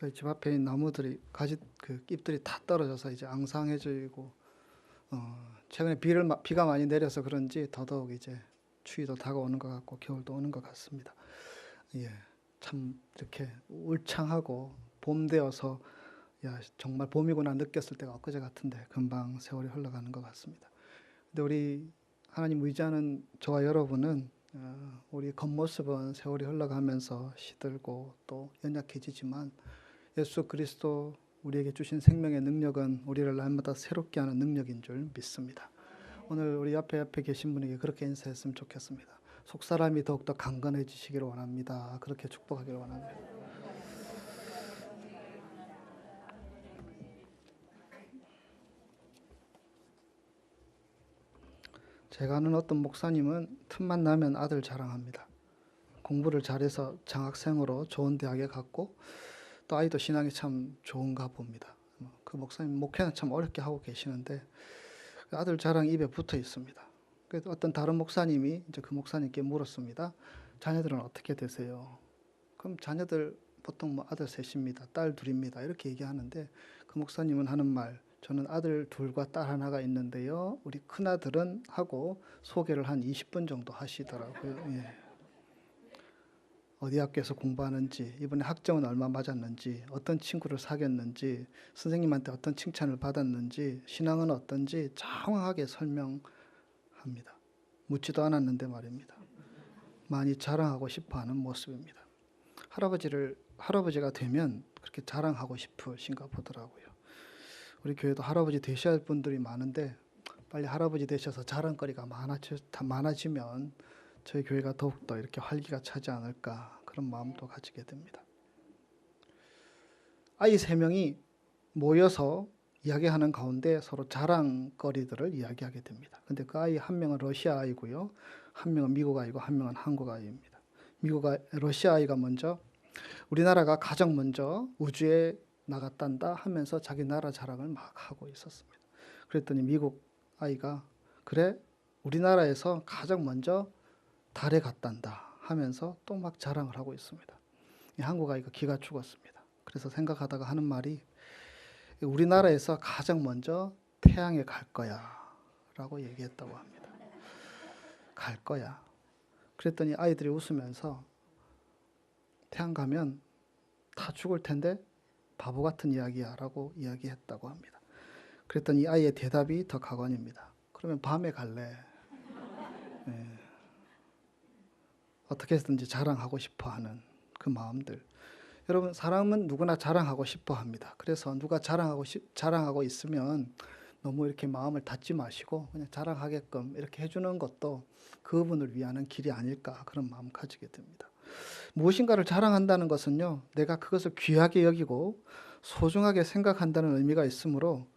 저희 집 앞에 있는 나무들이 가지 그 잎들이 다 떨어져서 이제 앙상해지고 최근에 비가 많이 내려서 그런지 더더욱 이제 추위도 다가오는 것 같고 겨울도 오는 것 같습니다. 예, 참 이렇게 울창하고 봄 되어서 야 정말 봄이구나 느꼈을 때가 엊그제 같은데 금방 세월이 흘러가는 것 같습니다. 근데 우리 하나님 의지하는 저와 여러분은 우리 겉모습은 세월이 흘러가면서 시들고 또 연약해지지만 예수 그리스도 우리에게 주신 생명의 능력은 우리를 날마다 새롭게 하는 능력인 줄 믿습니다. 오늘 우리 옆에 계신 분에게 그렇게 인사했으면 좋겠습니다. 속사람이 더욱더 강건해지시기를 원합니다. 그렇게 축복하기를 원합니다. 제가 아는 어떤 목사님은 틈만 나면 아들 자랑합니다. 공부를 잘해서 장학생으로 좋은 대학에 갔고 또 아이도 신앙이 참 좋은가 봅니다. 그 목사님 목회는 참 어렵게 하고 계시는데 아들 자랑이 입에 붙어 있습니다. 그래서 어떤 다른 목사님이 이제 그 목사님께 물었습니다. 자녀들은 어떻게 되세요? 그럼 자녀들 보통 뭐 아들 셋입니다. 딸 둘입니다. 이렇게 얘기하는데 그 목사님은 하는 말, 저는 아들 둘과 딸 하나가 있는데요. 우리 큰아들은 하고 소개를 한 20분 정도 하시더라고요. 예. 어디 학교에서 공부하는지, 이번에 학점은 얼마 맞았는지, 어떤 친구를 사귀었는지, 선생님한테 어떤 칭찬을 받았는지, 신앙은 어떤지 정확하게 설명합니다. 묻지도 않았는데 말입니다. 많이 자랑하고 싶어하는 모습입니다. 할아버지가 되면 그렇게 자랑하고 싶으신가 보더라고요. 우리 교회도 할아버지 되셔야 할 분들이 많은데 빨리 할아버지 되셔서 자랑거리가 많아지면 저희 교회가 더욱더 이렇게 활기가 차지 않을까 그런 마음도 가지게 됩니다. 아이 3명이 모여서 이야기하는 가운데 서로 자랑거리들을 이야기하게 됩니다. 근데 그 아이 한 명은 러시아 아이고요. 한 명은 미국 아이고 한 명은 한국 아이입니다. 러시아 아이가 먼저 우리나라가 가장 먼저 우주에 나갔단다 하면서 자기 나라 자랑을 막 하고 있었습니다. 그랬더니 미국 아이가 그래 우리나라에서 가장 먼저 달에 갔단다 하면서 또 막 자랑을 하고 있습니다. 한국 아이가 기가 죽었습니다. 그래서 생각하다가 하는 말이 우리나라에서 가장 먼저 태양에 갈 거야 라고 얘기했다고 합니다. 갈 거야. 그랬더니 아이들이 웃으면서 태양 가면 다 죽을 텐데 바보 같은 이야기야 라고 이야기했다고 합니다. 그랬더니 아이의 대답이 더 가관입니다. 그러면 밤에 갈래. 예. 어떻게 해서든지 자랑하고 싶어하는 그 마음들. 여러분 사람은 누구나 자랑하고 싶어합니다. 그래서 누가 자랑하고 있으면 너무 이렇게 마음을 닫지 마시고 그냥 자랑하게끔 이렇게 해주는 것도 그분을 위하는 길이 아닐까 그런 마음 가지게 됩니다. 무엇인가를 자랑한다는 것은요, 내가 그것을 귀하게 여기고 소중하게 생각한다는 의미가 있으므로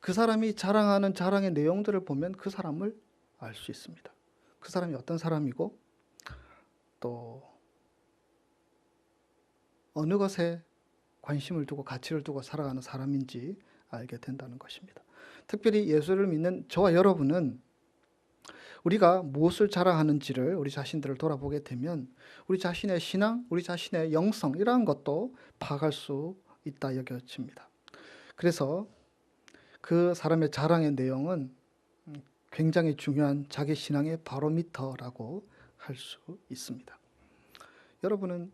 그 사람이 자랑하는 자랑의 내용들을 보면 그 사람을 알 수 있습니다. 그 사람이 어떤 사람이고 또 어느 것에 관심을 두고 가치를 두고 살아가는 사람인지 알게 된다는 것입니다. 특별히 예수를 믿는 저와 여러분은 우리가 무엇을 자랑하는지를 우리 자신들을 돌아보게 되면 우리 자신의 신앙, 우리 자신의 영성 이러한 것도 파악할 수 있다 여겨집니다. 그래서 그 사람의 자랑의 내용은 굉장히 중요한 자기 신앙의 바로미터라고 할 수 있습니다. 여러분은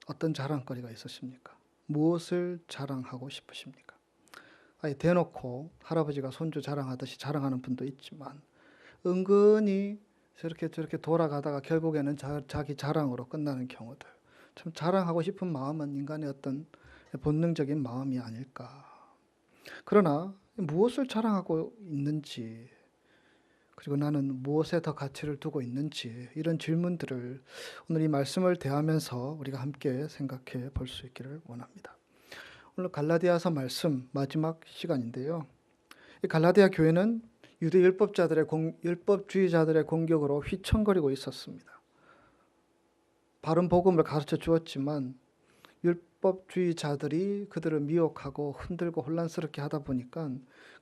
어떤 자랑거리가 있으십니까? 무엇을 자랑하고 싶으십니까? 아예 대놓고 할아버지가 손주 자랑하듯이 자랑하는 분도 있지만 은근히 저렇게 돌아가다가 결국에는 자기 자랑으로 끝나는 경우들. 참 자랑하고 싶은 마음은 인간의 어떤 본능적인 마음이 아닐까. 그러나 무엇을 자랑하고 있는지 그리고 나는 무엇에 더 가치를 두고 있는지 이런 질문들을 오늘 이 말씀을 대하면서 우리가 함께 생각해 볼 수 있기를 원합니다. 오늘 갈라디아서 말씀 마지막 시간인데요. 이 갈라디아 교회는 유대 율법주의자들의 공격으로 휘청거리고 있었습니다. 바른 복음을 가르쳐 주었지만 율법주의자들이 그들을 미혹하고 흔들고 혼란스럽게 하다 보니까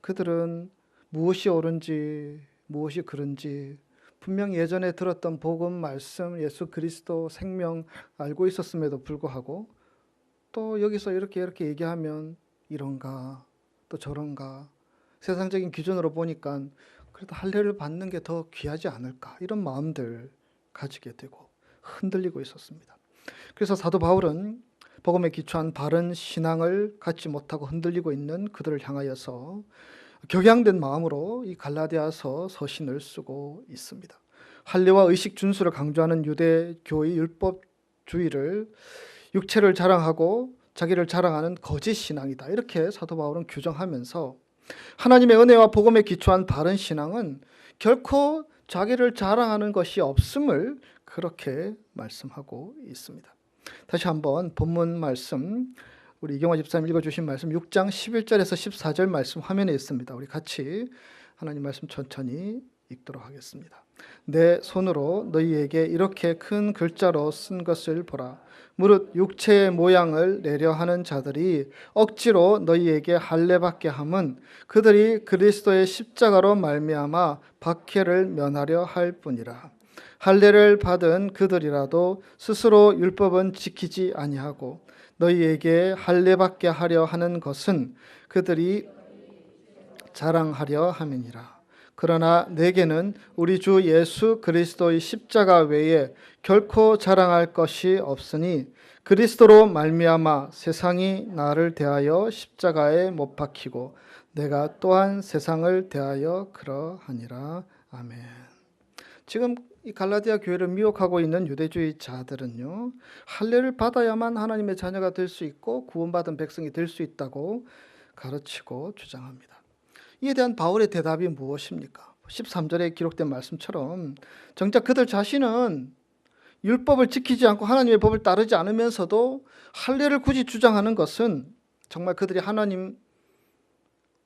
그들은 무엇이 옳은지 무엇이 그른지 분명 예전에 들었던 복음 말씀 예수 그리스도 생명 알고 있었음에도 불구하고 또 여기서 이렇게 얘기하면 이런가 또 저런가 세상적인 기준으로 보니까 그래도 할례를 받는 게 더 귀하지 않을까 이런 마음들 가지게 되고 흔들리고 있었습니다. 그래서 사도 바울은 복음에 기초한 바른 신앙을 갖지 못하고 흔들리고 있는 그들을 향하여서 격양된 마음으로 이 갈라디아서 서신을 쓰고 있습니다. 할례와 의식 준수를 강조하는 유대교의 율법주의를 육체를 자랑하고 자기를 자랑하는 거짓 신앙이다. 이렇게 사도 바울은 규정하면서 하나님의 은혜와 복음에 기초한 바른 신앙은 결코 자기를 자랑하는 것이 없음을 그렇게 말씀하고 있습니다. 다시 한번 본문 말씀 우리 이경화 집사님 읽어주신 말씀 6장 11절에서 14절 말씀 화면에 있습니다. 우리 같이 하나님 말씀 천천히 읽도록 하겠습니다. 내 손으로 너희에게 이렇게 큰 글자로 쓴 것을 보라. 무릇 육체의 모양을 내려 하는 자들이 억지로 너희에게 할례받게 함은 그들이 그리스도의 십자가로 말미암아 박해를 면하려 할 뿐이라. 할례를 받은 그들이라도 스스로 율법은 지키지 아니하고 너희에게 할례받게 하려 하는 것은 그들이 자랑하려 함이니라. 그러나 내게는 우리 주 예수 그리스도의 십자가 외에 결코 자랑할 것이 없으니 그리스도로 말미암아 세상이 나를 대하여 십자가에 못 박히고 내가 또한 세상을 대하여 그러하니라. 아멘. 지금 이 갈라디아 교회를 미혹하고 있는 유대주의자들은요, 할례를 받아야만 하나님의 자녀가 될 수 있고 구원받은 백성이 될 수 있다고 가르치고 주장합니다. 이에 대한 바울의 대답이 무엇입니까? 13절에 기록된 말씀처럼 정작 그들 자신은 율법을 지키지 않고 하나님의 법을 따르지 않으면서도 할례를 굳이 주장하는 것은 정말 그들이 하나님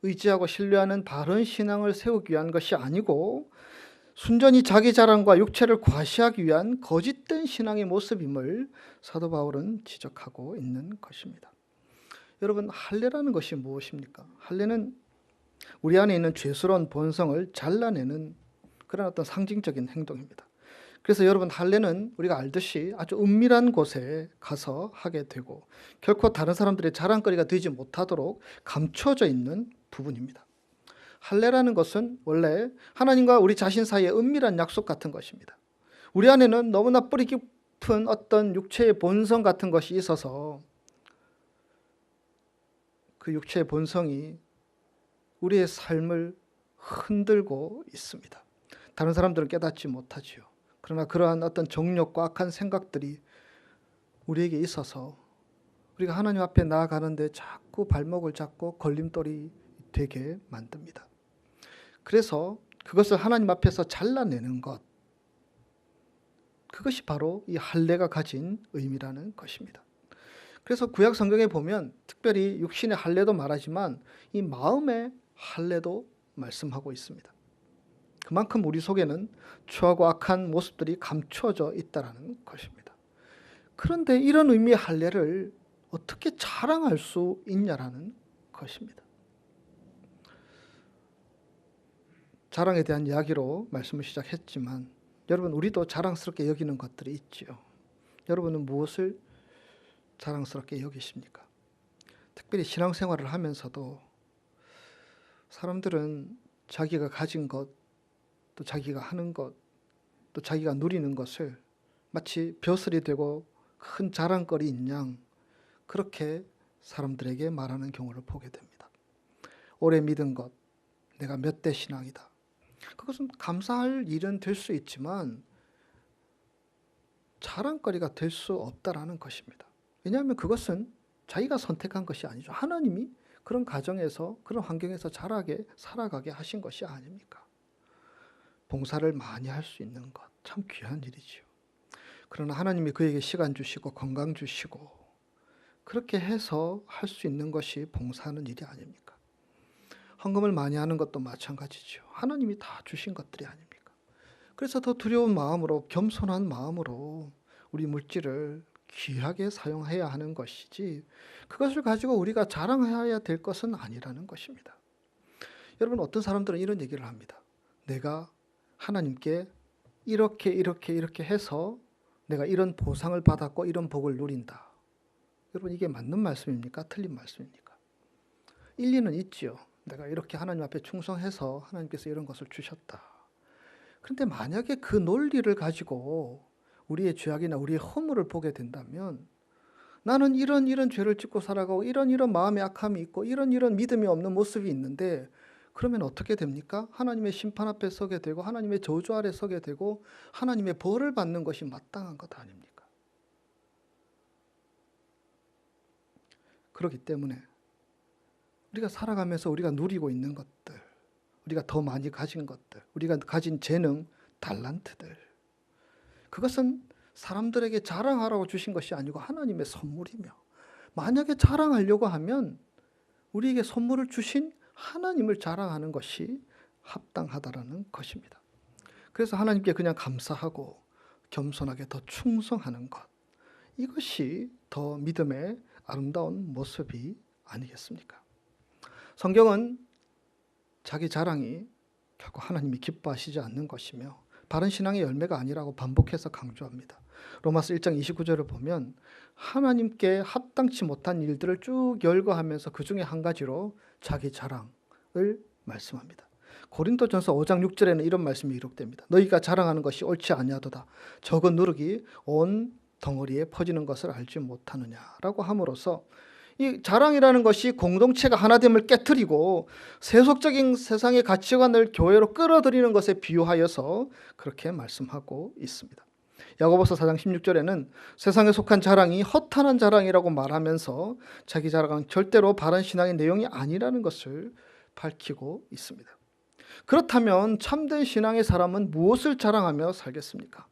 의지하고 신뢰하는 바른 신앙을 세우기 위한 것이 아니고 순전히 자기 자랑과 육체를 과시하기 위한 거짓된 신앙의 모습임을 사도 바울은 지적하고 있는 것입니다. 여러분, 할례라는 것이 무엇입니까? 할례는 우리 안에 있는 죄스러운 본성을 잘라내는 그런 어떤 상징적인 행동입니다. 그래서 여러분, 할례는 우리가 알듯이 아주 은밀한 곳에 가서 하게 되고 결코 다른 사람들의 자랑거리가 되지 못하도록 감춰져 있는 부분입니다. 할례라는 것은 원래 하나님과 우리 자신 사이의 은밀한 약속 같은 것입니다. 우리 안에는 너무나 뿌리 깊은 어떤 육체의 본성 같은 것이 있어서 그 육체의 본성이 우리의 삶을 흔들고 있습니다. 다른 사람들은 깨닫지 못하지요. 그러나 그러한 어떤 정욕과 악한 생각들이 우리에게 있어서 우리가 하나님 앞에 나아가는데 자꾸 발목을 잡고 걸림돌이 되게 만듭니다. 그래서 그것을 하나님 앞에서 잘라내는 것, 그것이 바로 이 할례가 가진 의미라는 것입니다. 그래서 구약 성경에 보면 특별히 육신의 할례도 말하지만 이 마음의 할례도 말씀하고 있습니다. 그만큼 우리 속에는 추하고 악한 모습들이 감춰져 있다는 것입니다. 그런데 이런 의미의 할례를 어떻게 자랑할 수 있냐라는 것입니다. 자랑에 대한 이야기로 말씀을 시작했지만 여러분, 우리도 자랑스럽게 여기는 것들이 있지요. 여러분은 무엇을 자랑스럽게 여기십니까? 특별히 신앙생활을 하면서도 사람들은 자기가 가진 것, 또 자기가 하는 것, 또 자기가 누리는 것을 마치 벼슬이 되고 큰 자랑거리인 양 그렇게 사람들에게 말하는 경우를 보게 됩니다. 오래 믿은 것, 내가 몇 대 신앙이다. 그것은 감사할 일은 될 수 있지만 자랑거리가 될 수 없다라는 것입니다. 왜냐하면 그것은 자기가 선택한 것이 아니죠. 하나님이 그런 가정에서 그런 환경에서 자라게 살아가게 하신 것이 아닙니까? 봉사를 많이 할 수 있는 것 참 귀한 일이지요. 그러나 하나님이 그에게 시간 주시고 건강 주시고 그렇게 해서 할 수 있는 것이 봉사하는 일이 아닙니까? 헌금을 많이 하는 것도 마찬가지죠. 하나님이 다 주신 것들이 아닙니까? 그래서 더 두려운 마음으로 겸손한 마음으로 우리 물질을 귀하게 사용해야 하는 것이지 그것을 가지고 우리가 자랑해야 될 것은 아니라는 것입니다. 여러분, 어떤 사람들은 이런 얘기를 합니다. 내가 하나님께 이렇게 해서 내가 이런 보상을 받았고 이런 복을 누린다. 여러분 이게 맞는 말씀입니까? 틀린 말씀입니까? 일리는 있지요. 내가 이렇게 하나님 앞에 충성해서 하나님께서 이런 것을 주셨다. 그런데 만약에 그 논리를 가지고 우리의 죄악이나 우리의 허물을 보게 된다면 나는 이런 죄를 짓고 살아가고 이런 마음의 악함이 있고 이런 믿음이 없는 모습이 있는데 그러면 어떻게 됩니까? 하나님의 심판 앞에 서게 되고 하나님의 저주 아래 서게 되고 하나님의 벌을 받는 것이 마땅한 것 아닙니까? 그렇기 때문에 우리가 살아가면서 우리가 누리고 있는 것들, 우리가 더 많이 가진 것들, 우리가 가진 재능, 달란트들, 그것은 사람들에게 자랑하라고 주신 것이 아니고 하나님의 선물이며 만약에 자랑하려고 하면 우리에게 선물을 주신 하나님을 자랑하는 것이 합당하다라는 것입니다. 그래서 하나님께 그냥 감사하고 겸손하게 더 충성하는 것, 이것이 더 믿음의 아름다운 모습이 아니겠습니까? 성경은 자기 자랑이 결코 하나님이 기뻐하시지 않는 것이며 바른 신앙의 열매가 아니라고 반복해서 강조합니다. 로마서 1장 29절을 보면 하나님께 합당치 못한 일들을 쭉 열거하면서 그 중에 한 가지로 자기 자랑을 말씀합니다. 고린도전서 5장 6절에는 이런 말씀이 기록됩니다. 너희가 자랑하는 것이 옳지 아니하도다. 적은 누룩이 온 덩어리에 퍼지는 것을 알지 못하느냐라고 함으로써 이 자랑이라는 것이 공동체가 하나됨을 깨트리고 세속적인 세상의 가치관을 교회로 끌어들이는 것에 비유하여서 그렇게 말씀하고 있습니다. 야고보서 4장 16절에는 세상에 속한 자랑이 허탄한 자랑이라고 말하면서 자기 자랑은 절대로 바른 신앙의 내용이 아니라는 것을 밝히고 있습니다. 그렇다면 참된 신앙의 사람은 무엇을 자랑하며 살겠습니까?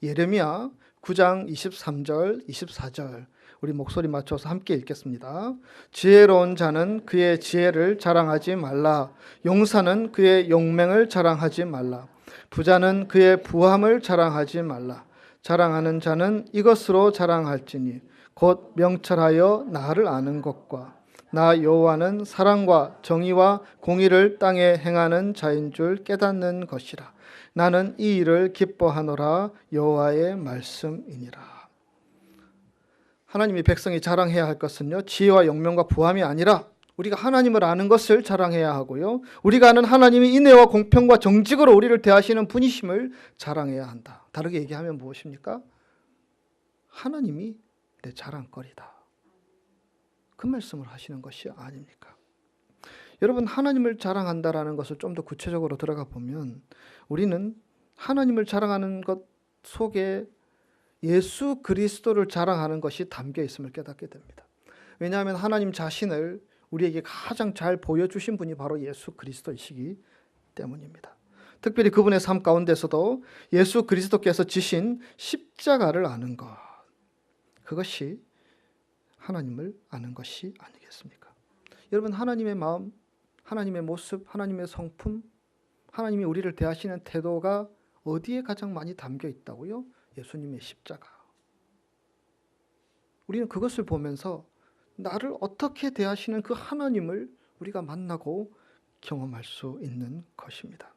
예레미야 9장 23절, 24절 우리 목소리 맞춰서 함께 읽겠습니다. 지혜로운 자는 그의 지혜를 자랑하지 말라. 용사는 그의 용맹을 자랑하지 말라. 부자는 그의 부함을 자랑하지 말라. 자랑하는 자는 이것으로 자랑할지니 곧 명철하여 나를 아는 것과 나 여호와는 사랑과 정의와 공의를 땅에 행하는 자인 줄 깨닫는 것이라. 나는 이 일을 기뻐하노라. 여호와의 말씀이니라. 하나님이 백성이 자랑해야 할 것은요, 지혜와 용명과 부함이 아니라 우리가 하나님을 아는 것을 자랑해야 하고요, 우리가 아는 하나님이 인애와 공평과 정직으로 우리를 대하시는 분이심을 자랑해야 한다. 다르게 얘기하면 무엇입니까? 하나님이 내 자랑거리다. 그 말씀을 하시는 것이 아닙니까? 여러분, 하나님을 자랑한다라는 것을 좀 더 구체적으로 들어가 보면 우리는 하나님을 자랑하는 것 속에 예수 그리스도를 자랑하는 것이 담겨 있음을 깨닫게 됩니다. 왜냐하면 하나님 자신을 우리에게 가장 잘 보여주신 분이 바로 예수 그리스도이시기 때문입니다. 특별히 그분의 삶 가운데서도 예수 그리스도께서 지신 십자가를 아는 것, 그것이 하나님을 아는 것이 아니겠습니까? 여러분, 하나님의 마음, 하나님의 모습, 하나님의 성품, 하나님이 우리를 대하시는 태도가 어디에 가장 많이 담겨 있다고요? 예수님의 십자가. 우리는 그것을 보면서 나를 어떻게 대하시는 그 하나님을 우리가 만나고 경험할 수 있는 것입니다.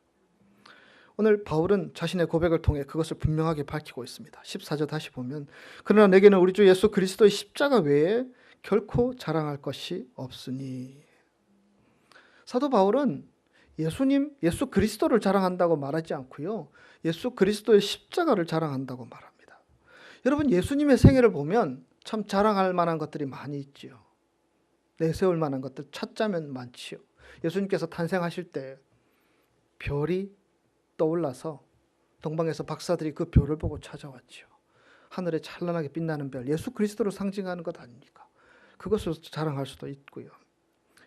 오늘 바울은 자신의 고백을 통해 그것을 분명하게 밝히고 있습니다. 14절 다시 보면 그러나 내게는 우리 주 예수 그리스도의 십자가 외에 결코 자랑할 것이 없으니. 사도 바울은 예수 그리스도를 자랑한다고 말하지 않고요, 예수 그리스도의 십자가를 자랑한다고 말합니다. 여러분, 예수님의 생애를 보면 참 자랑할 만한 것들이 많이 있지요. 내세울 만한 것들 찾자면 많지요. 예수님께서 탄생하실 때 별이 떠올라서 동방에서 박사들이 그 별을 보고 찾아왔지요. 하늘에 찬란하게 빛나는 별, 예수 그리스도를 상징하는 것 아닙니까? 그것을 자랑할 수도 있고요.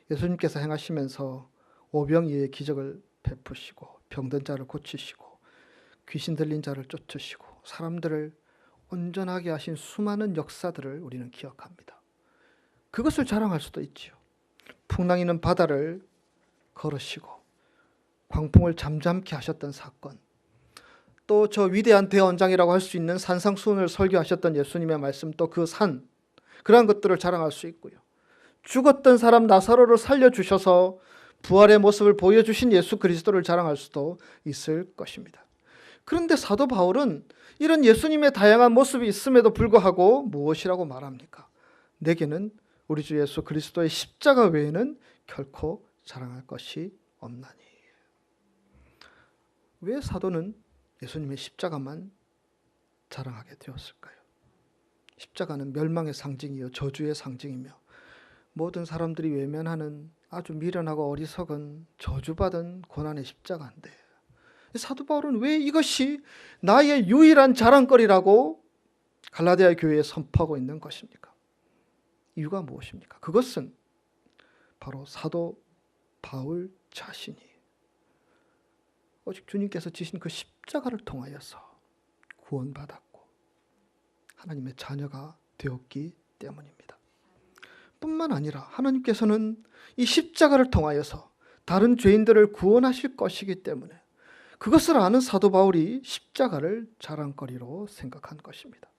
예수님께서 행하시면서 오병이의 기적을 베푸시고 병든 자를 고치시고 귀신 들린 자를 쫓으시고 사람들을 온전하게 하신 수많은 역사들을 우리는 기억합니다. 그것을 자랑할 수도 있지요. 풍랑이는 바다를 걸으시고 광풍을 잠잠케 하셨던 사건, 또 저 위대한 대원장이라고 할 수 있는 산상수훈을 설교하셨던 예수님의 말씀, 또 그 산, 그러한 것들을 자랑할 수 있고요. 죽었던 사람 나사로를 살려주셔서 부활의 모습을 보여주신 예수 그리스도를 자랑할 수도 있을 것입니다. 그런데 사도 바울은 이런 예수님의 다양한 모습이 있음에도 불구하고 무엇이라고 말합니까? 내게는 우리 주 예수 그리스도의 십자가 외에는 결코 자랑할 것이 없나니. 왜 사도는 예수님의 십자가만 자랑하게 되었을까요? 십자가는 멸망의 상징이요 저주의 상징이며 모든 사람들이 외면하는 아주 미련하고 어리석은 저주받은 고난의 십자가인데, 사도 바울은 왜 이것이 나의 유일한 자랑거리라고 갈라디아 교회에 선포하고 있는 것입니까? 이유가 무엇입니까? 그것은 바로 사도 바울 자신이 오직 주님께서 지신 그 십자가를 통하여서 구원받았고 하나님의 자녀가 되었기 때문입니다. 뿐만 아니라 하나님께서는 이 십자가를 통하여서 다른 죄인들을 구원하실 것이기 때문에 그것을 아는 사도 바울이 십자가를 자랑거리로 생각한 것입니다.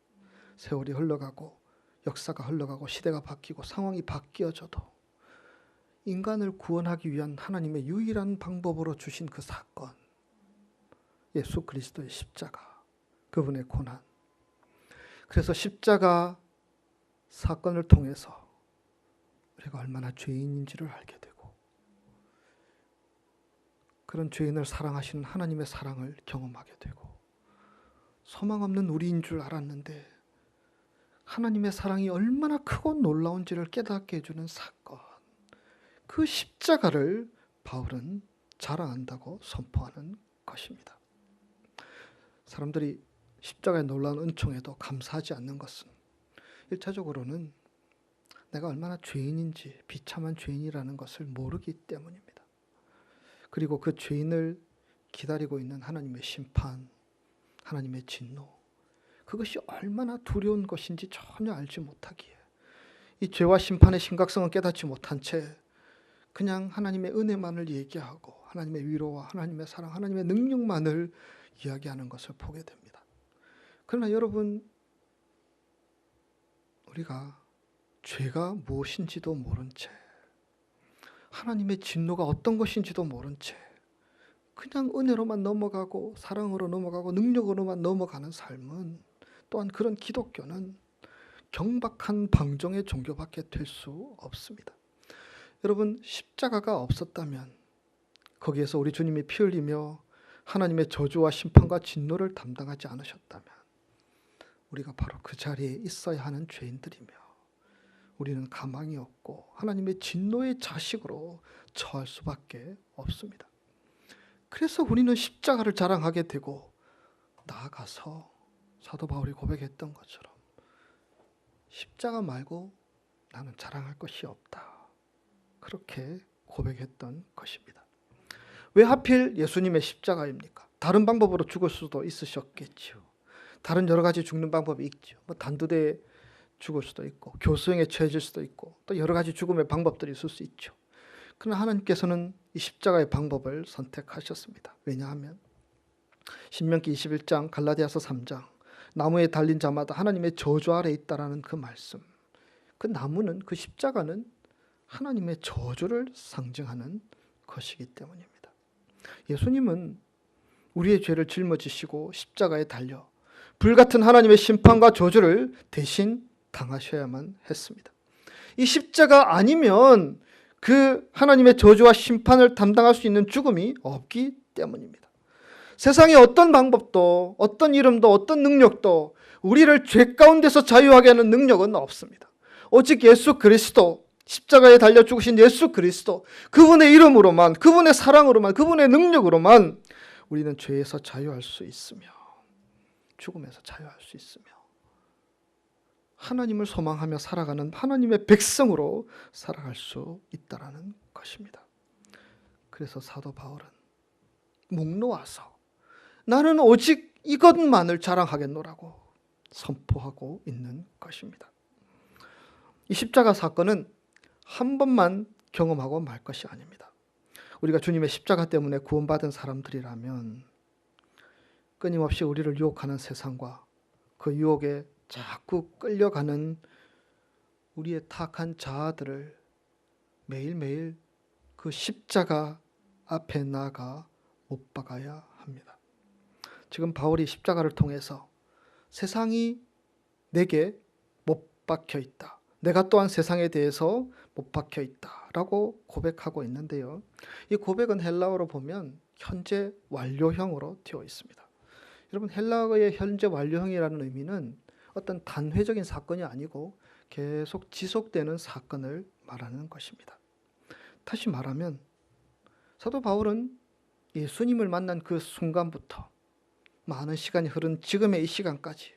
세월이 흘러가고 역사가 흘러가고 시대가 바뀌고 상황이 바뀌어져도 인간을 구원하기 위한 하나님의 유일한 방법으로 주신 그 사건, 예수 그리스도의 십자가, 그분의 고난. 그래서 십자가 사건을 통해서 우리가 얼마나 죄인인지를 알게 되고 그런 죄인을 사랑하시는 하나님의 사랑을 경험하게 되고 소망 없는 우리인 줄 알았는데 하나님의 사랑이 얼마나 크고 놀라운지를 깨닫게 해주는 사건, 그 십자가를 바울은 자랑한다고 선포하는 것입니다. 사람들이 십자가의 놀라운 은총에도 감사하지 않는 것은 1차적으로는 내가 얼마나 죄인인지, 비참한 죄인이라는 것을 모르기 때문입니다. 그리고 그 죄인을 기다리고 있는 하나님의 심판, 하나님의 진노, 그것이 얼마나 두려운 것인지 전혀 알지 못하기에 이 죄와 심판의 심각성을 깨닫지 못한 채 그냥 하나님의 은혜만을 얘기하고 하나님의 위로와 하나님의 사랑, 하나님의 능력만을 이야기하는 것을 보게 됩니다. 그러나 여러분, 우리가 죄가 무엇인지도 모른 채 하나님의 진노가 어떤 것인지도 모른 채 그냥 은혜로만 넘어가고 사랑으로 넘어가고 능력으로만 넘어가는 삶은, 또한 그런 기독교는 경박한 방종의 종교밖에 될 수 없습니다. 여러분, 십자가가 없었다면, 거기에서 우리 주님이 피 흘리며 하나님의 저주와 심판과 진노를 담당하지 않으셨다면 우리가 바로 그 자리에 있어야 하는 죄인들이며 우리는 가망이 없고 하나님의 진노의 자식으로 처할 수밖에 없습니다. 그래서 우리는 십자가를 자랑하게 되고 나아가서 사도 바울이 고백했던 것처럼 십자가 말고 나는 자랑할 것이 없다, 그렇게 고백했던 것입니다. 왜 하필 예수님의 십자가입니까? 다른 방법으로 죽을 수도 있으셨겠죠. 다른 여러 가지 죽는 방법이 있죠. 단두대에 죽을 수도 있고 교수형에 처해질 수도 있고 또 여러 가지 죽음의 방법들이 있을 수 있죠. 그러나 하나님께서는 이 십자가의 방법을 선택하셨습니다. 왜냐하면 신명기 21장, 갈라디아서 3장, 나무에 달린 자마다 하나님의 저주 아래 있다라는 그 말씀, 그 나무는, 그 십자가는 하나님의 저주를 상징하는 것이기 때문입니다. 예수님은 우리의 죄를 짊어지시고 십자가에 달려 불같은 하나님의 심판과 저주를 대신 당하셔야만 했습니다. 이 십자가 아니면 그 하나님의 저주와 심판을 담당할 수 있는 죽음이 없기 때문입니다. 세상의 어떤 방법도, 어떤 이름도, 어떤 능력도 우리를 죄 가운데서 자유하게 하는 능력은 없습니다. 오직 예수 그리스도, 십자가에 달려 죽으신 예수 그리스도, 그분의 이름으로만, 그분의 사랑으로만, 그분의 능력으로만 우리는 죄에서 자유할 수 있으며 죽음에서 자유할 수 있으며 하나님을 소망하며 살아가는 하나님의 백성으로 살아갈 수 있다라는 것입니다. 그래서 사도 바울은 목 놓아서 나는 오직 이것만을 자랑하겠노라고 선포하고 있는 것입니다. 이 십자가 사건은 한 번만 경험하고 말 것이 아닙니다. 우리가 주님의 십자가 때문에 구원받은 사람들이라면 끊임없이 우리를 유혹하는 세상과 그 유혹에 자꾸 끌려가는 우리의 타락한 자아들을 매일매일 그 십자가 앞에 나가 못 박아야 합니다. 지금 바울이 십자가를 통해서 세상이 내게 못 박혀 있다, 내가 또한 세상에 대해서 못 박혀 있다라고 고백하고 있는데요. 이 고백은 헬라어로 보면 현재 완료형으로 되어 있습니다. 여러분, 헬라어의 현재 완료형이라는 의미는 어떤 단회적인 사건이 아니고 계속 지속되는 사건을 말하는 것입니다. 다시 말하면 사도 바울은 예수님을 만난 그 순간부터 많은 시간이 흐른 지금의 이 시간까지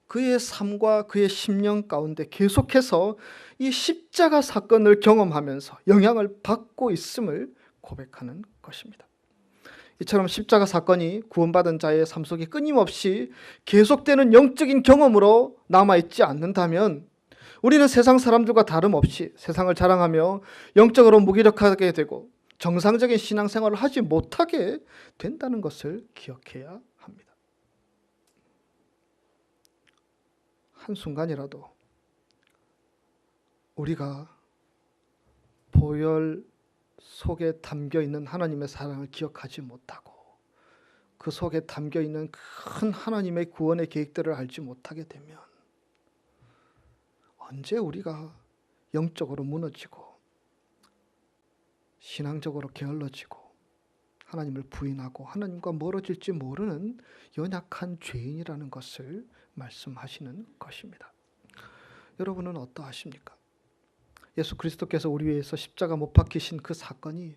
그의 삶과 그의 심령 가운데 계속해서 이 십자가 사건을 경험하면서 영향을 받고 있음을 고백하는 것입니다. 이처럼 십자가 사건이 구원받은 자의 삶 속에 끊임없이 계속되는 영적인 경험으로 남아있지 않는다면 우리는 세상 사람들과 다름없이 세상을 자랑하며 영적으로 무기력하게 되고 정상적인 신앙생활을 하지 못하게 된다는 것을 기억해야 합니다. 한순간이라도 우리가 보혈 속에 담겨있는 하나님의 사랑을 기억하지 못하고 그 속에 담겨있는 큰 하나님의 구원의 계획들을 알지 못하게 되면 언제 우리가 영적으로 무너지고 신앙적으로 게을러지고 하나님을 부인하고 하나님과 멀어질지 모르는 연약한 죄인이라는 것을 말씀하시는 것입니다. 여러분은 어떠하십니까? 예수 그리스도께서 우리 위해서 십자가 못 박히신 그 사건이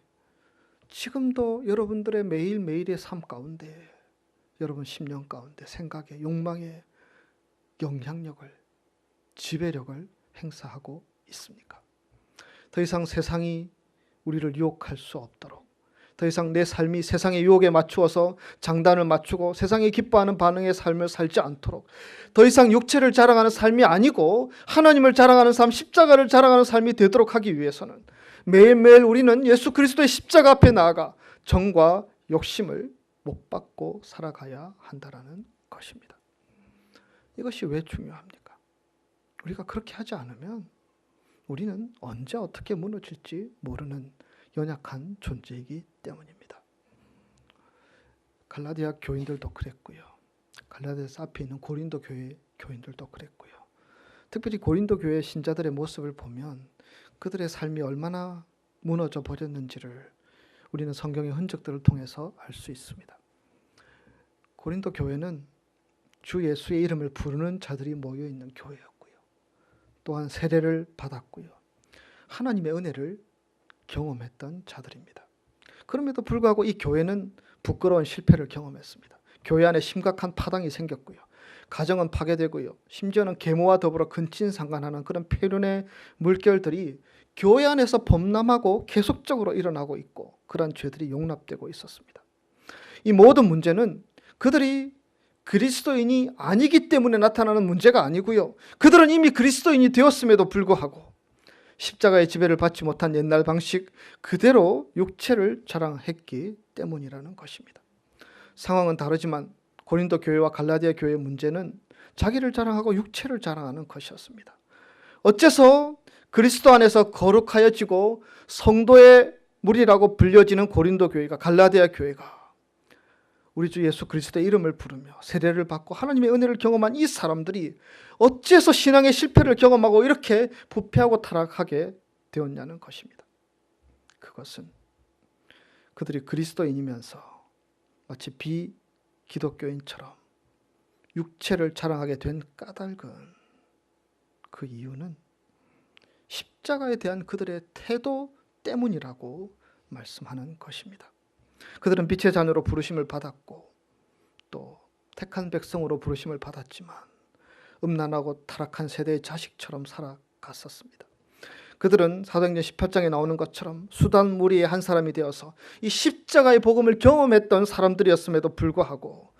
지금도 여러분들의 매일매일의 삶 가운데, 여러분 심령 가운데, 생각에, 욕망에 영향력을, 지배력을 행사하고 있습니까? 더 이상 세상이 우리를 유혹할 수 없도록, 더 이상 내 삶이 세상의 유혹에 맞추어서 장단을 맞추고 세상이 기뻐하는 반응의 삶을 살지 않도록, 더 이상 육체를 자랑하는 삶이 아니고 하나님을 자랑하는 삶, 십자가를 자랑하는 삶이 되도록 하기 위해서는 매일매일 우리는 예수 그리스도의 십자가 앞에 나아가 정과 욕심을 못 받고 살아가야 한다는 것입니다. 이것이 왜 중요합니까? 우리가 그렇게 하지 않으면 우리는 언제 어떻게 무너질지 모르는 연약한 존재이기 때문입니다. 갈라디아 교인들도 그랬고요. 갈라디아서 앞에 있는 고린도 교회 교인들도 그랬고요. 특별히 고린도 교회 신자들의 모습을 보면 그들의 삶이 얼마나 무너져 버렸는지를 우리는 성경의 흔적들을 통해서 알 수 있습니다. 고린도 교회는 주 예수의 이름을 부르는 자들이 모여 있는 교회였고요. 또한 세례를 받았고요. 하나님의 은혜를 경험했던 자들입니다. 그럼에도 불구하고 이 교회는 부끄러운 실패를 경험했습니다. 교회 안에 심각한 파당이 생겼고요. 가정은 파괴되고요. 심지어는 계모와 더불어 근친상간하는 그런 폐륜의 물결들이 교회 안에서 범람하고 계속적으로 일어나고 있고 그러한 죄들이 용납되고 있었습니다. 이 모든 문제는 그들이 그리스도인이 아니기 때문에 나타나는 문제가 아니고요. 그들은 이미 그리스도인이 되었음에도 불구하고 십자가의 지배를 받지 못한 옛날 방식 그대로 육체를 자랑했기 때문이라는 것입니다. 상황은 다르지만 고린도 교회와 갈라디아 교회의 문제는 자기를 자랑하고 육체를 자랑하는 것이었습니다. 어째서 그리스도 안에서 거룩하여지고 성도의 무리라고 불려지는 고린도 교회가, 갈라디아 교회가 우리 주 예수 그리스도의 이름을 부르며 세례를 받고 하나님의 은혜를 경험한 이 사람들이 어째서 신앙의 실패를 경험하고 이렇게 부패하고 타락하게 되었냐는 것입니다. 그것은 그들이 그리스도인이면서 마치 비기독교인처럼 육체를 자랑하게 된 까닭은, 그 이유는 십자가에 대한 그들의 태도 때문이라고 말씀하는 것입니다. 그들은 빛의 자녀로 부르심을 받았고 또 택한 백성으로 부르심을 받았지만 음란하고 타락한 세대의 자식처럼 살아갔었습니다. 그들은 사도행전 18장에 나오는 것처럼 수단 무리의 한 사람이 되어서 이 십자가의 복음을 경험했던 사람들이었음에도 불구하고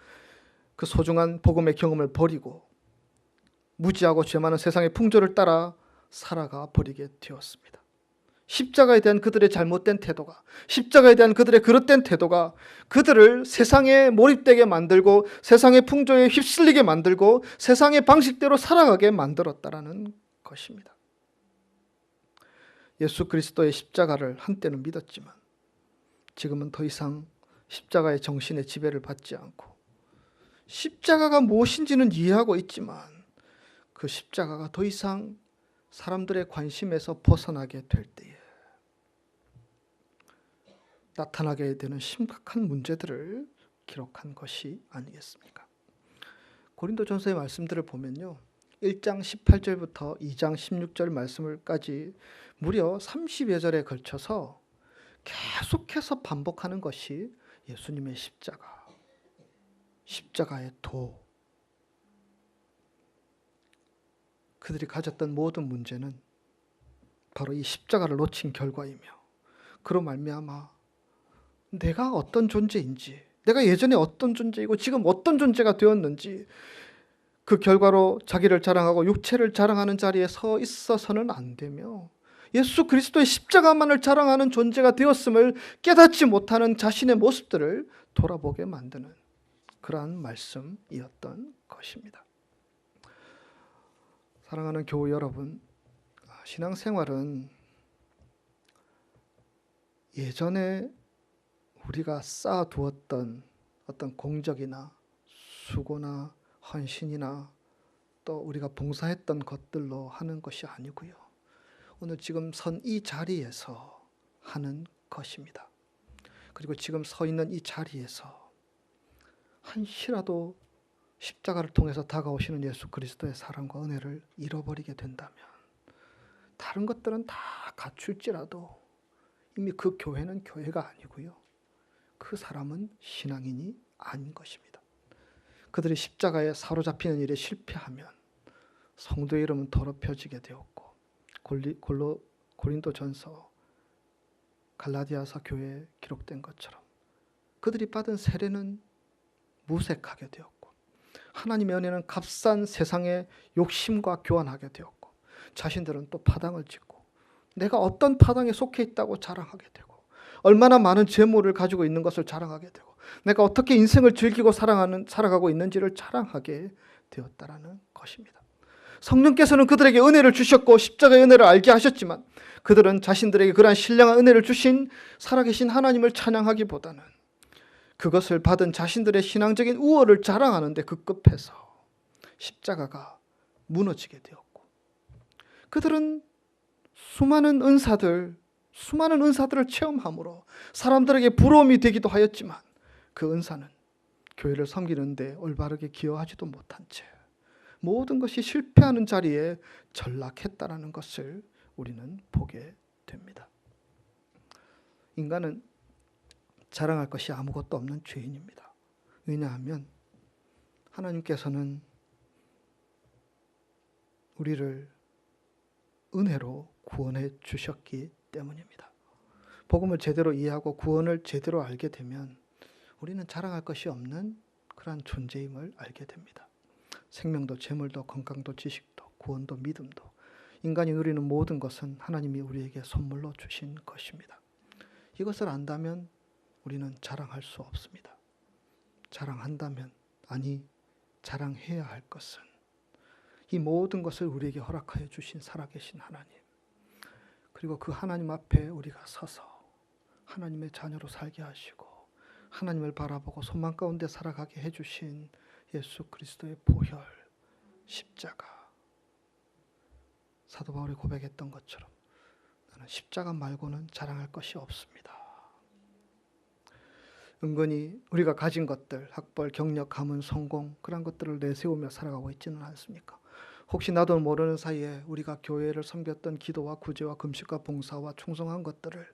그 소중한 복음의 경험을 버리고 무지하고 죄 많은 세상의 풍조를 따라 살아가 버리게 되었습니다. 십자가에 대한 그들의 잘못된 태도가, 십자가에 대한 그들의 그릇된 태도가 그들을 세상에 몰입되게 만들고 세상의 풍조에 휩쓸리게 만들고 세상의 방식대로 살아가게 만들었다라는 것입니다. 예수 그리스도의 십자가를 한때는 믿었지만 지금은 더 이상 십자가의 정신의 지배를 받지 않고 십자가가 무엇인지는 이해하고 있지만 그 십자가가 더 이상 사람들의 관심에서 벗어나게 될 때에 나타나게 되는 심각한 문제들을 기록한 것이 아니겠습니까? 고린도전서의 말씀들을 보면요, 1장 18절부터 2장 16절 말씀을까지 무려 30여 절에 걸쳐서 계속해서 반복하는 것이 예수님의 십자가, 십자가의 도. 그들이 가졌던 모든 문제는 바로 이 십자가를 놓친 결과이며, 그로 말미암아 내가 어떤 존재인지, 내가 예전에 어떤 존재이고 지금 어떤 존재가 되었는지, 그 결과로 자기를 자랑하고 육체를 자랑하는 자리에 서 있어서는 안 되며, 예수 그리스도의 십자가만을 자랑하는 존재가 되었음을 깨닫지 못하는 자신의 모습들을 돌아보게 만드는 그러한 말씀이었던 것입니다. 사랑하는 교우 여러분, 신앙생활은 예전에 우리가 쌓아두었던 어떤 공적이나 수고나 헌신이나 또 우리가 봉사했던 것들로 하는 것이 아니고요, 오늘 지금 선 이 자리에서 하는 것입니다. 그리고 지금 서 있는 이 자리에서 한시라도 십자가를 통해서 다가오시는 예수 그리스도의 사랑과 은혜를 잃어버리게 된다면, 다른 것들은 다 갖출지라도 이미 그 교회는 교회가 아니고요, 그 사람은 신앙인이 아닌 것입니다. 그들이 십자가에 사로잡히는 일에 실패하면 성도의 이름은 더럽혀지게 되었고, 고린도전서, 갈라디아서 교회에 기록된 것처럼 그들이 받은 세례는 무색하게 되었고, 하나님의 은혜는 값싼 세상의 욕심과 교환하게 되었고, 자신들은 또 파당을 짓고 내가 어떤 파당에 속해 있다고 자랑하게 되고, 얼마나 많은 재물을 가지고 있는 것을 자랑하게 되고, 내가 어떻게 인생을 즐기고 살아가고 있는지를 자랑하게 되었다라는 것입니다. 성령께서는 그들에게 은혜를 주셨고 십자가의 은혜를 알게 하셨지만, 그들은 자신들에게 그러한 신령한 은혜를 주신 살아계신 하나님을 찬양하기보다는 그것을 받은 자신들의 신앙적인 우월을 자랑하는 데 급급해서 십자가가 무너지게 되었고, 그들은 수많은 은사들을 체험함으로 사람들에게 부러움이 되기도 하였지만, 그 은사는 교회를 섬기는 데 올바르게 기여하지도 못한 채 모든 것이 실패하는 자리에 전락했다라는 것을 우리는 보게 됩니다. 인간은 자랑할 것이 아무것도 없는 죄인입니다. 왜냐하면 하나님께서는 우리를 은혜로 구원해 주셨기 때문입니다. 복음을 제대로 이해하고 구원을 제대로 알게 되면 우리는 자랑할 것이 없는 그러한 존재임을 알게 됩니다. 생명도 재물도 건강도 지식도 구원도 믿음도, 인간이 누리는 모든 것은 하나님이 우리에게 선물로 주신 것입니다. 이것을 안다면 우리는 자랑할 수 없습니다. 자랑한다면, 아니 자랑해야 할 것은 이 모든 것을 우리에게 허락하여 주신 살아계신 하나님, 그리고 그 하나님 앞에 우리가 서서 하나님의 자녀로 살게 하시고 하나님을 바라보고 소망 가운데 살아가게 해주신 예수 그리스도의 보혈, 십자가. 사도 바울이 고백했던 것처럼 나는 십자가 말고는 자랑할 것이 없습니다. 은근히 우리가 가진 것들, 학벌, 경력, 가문, 성공, 그런 것들을 내세우며 살아가고 있지는 않습니까? 혹시 나도 모르는 사이에 우리가 교회를 섬겼던 기도와 구제와 금식과 봉사와 충성한 것들을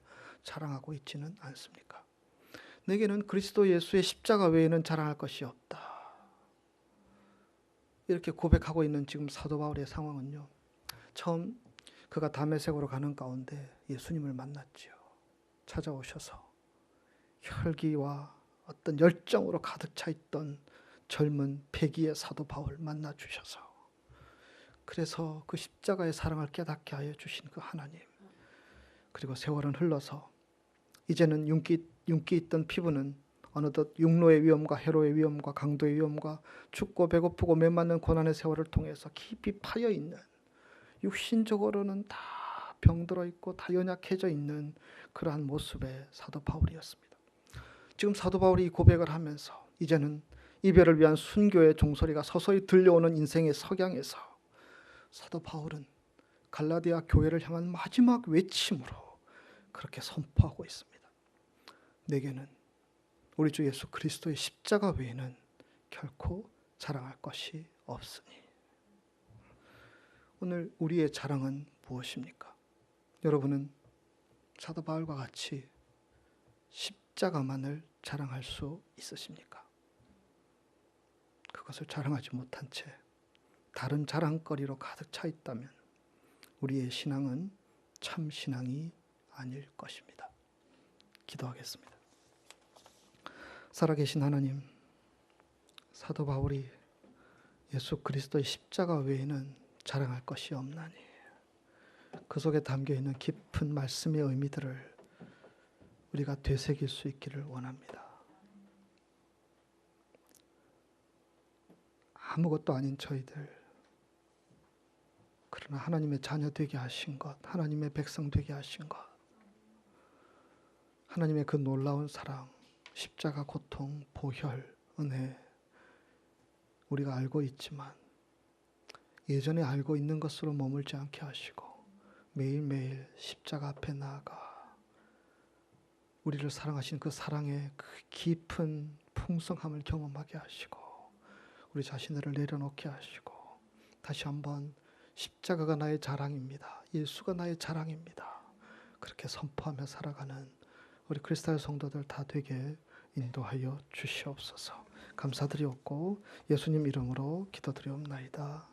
자랑하고 있지는 않습니까? 내게는 그리스도 예수의 십자가 외에는 자랑할 것이 없다. 이렇게 고백하고 있는 지금 사도 바울의 상황은요, 처음 그가 다메섹으로 가는 가운데 예수님을 만났지요. 찾아오셔서 혈기와 어떤 열정으로 가득 차 있던 젊은 패기의 사도 바울 만나 주셔서, 그래서 그 십자가의 사랑을 깨닫게 하여 주신 그 하나님, 그리고 세월은 흘러서 이제는 윤기 있던 피부는 어느덧 육로의 위험과 해로의 위험과 강도의 위험과 춥고 배고프고 매맞는 고난의 세월을 통해서 깊이 파여 있는, 육신적으로는 다 병들어 있고 다 연약해져 있는 그러한 모습의 사도 바울이었습니다. 지금 사도 바울이 이 고백을 하면서 이제는 이별을 위한 순교의 종소리가 서서히 들려오는 인생의 석양에서 사도 바울은 갈라디아 교회를 향한 마지막 외침으로 그렇게 선포하고 있습니다. 내게는 우리 주 예수 그리스도의 십자가 외에는 결코 자랑할 것이 없으니. 오늘 우리의 자랑은 무엇입니까? 여러분은 사도 바울과 같이 십자가만을 자랑할 수 있으십니까? 그것을 자랑하지 못한 채 다른 자랑거리로 가득 차 있다면 우리의 신앙은 참 신앙이 아닐 것입니다. 기도하겠습니다. 살아계신 하나님, 사도 바울이 예수 그리스도의 십자가 외에는 자랑할 것이 없나니 그 속에 담겨있는 깊은 말씀의 의미들을 우리가 되새길 수 있기를 원합니다. 아무것도 아닌 저희들, 그러나 하나님의 자녀 되게 하신 것, 하나님의 백성 되게 하신 것, 하나님의 그 놀라운 사랑, 십자가 고통, 보혈, 은혜, 우리가 알고 있지만 예전에 알고 있는 것으로 머물지 않게 하시고 매일매일 십자가 앞에 나아가 우리를 사랑하신 그 사랑의 그 깊은 풍성함을 경험하게 하시고 우리 자신을 내려놓게 하시고 다시 한번 십자가가 나의 자랑입니다. 예수가 나의 자랑입니다. 그렇게 선포하며 살아가는 우리 크리스탈 성도들 다 되게 인도하여 주시옵소서. 감사드리옵고 예수님 이름으로 기도드리옵나이다.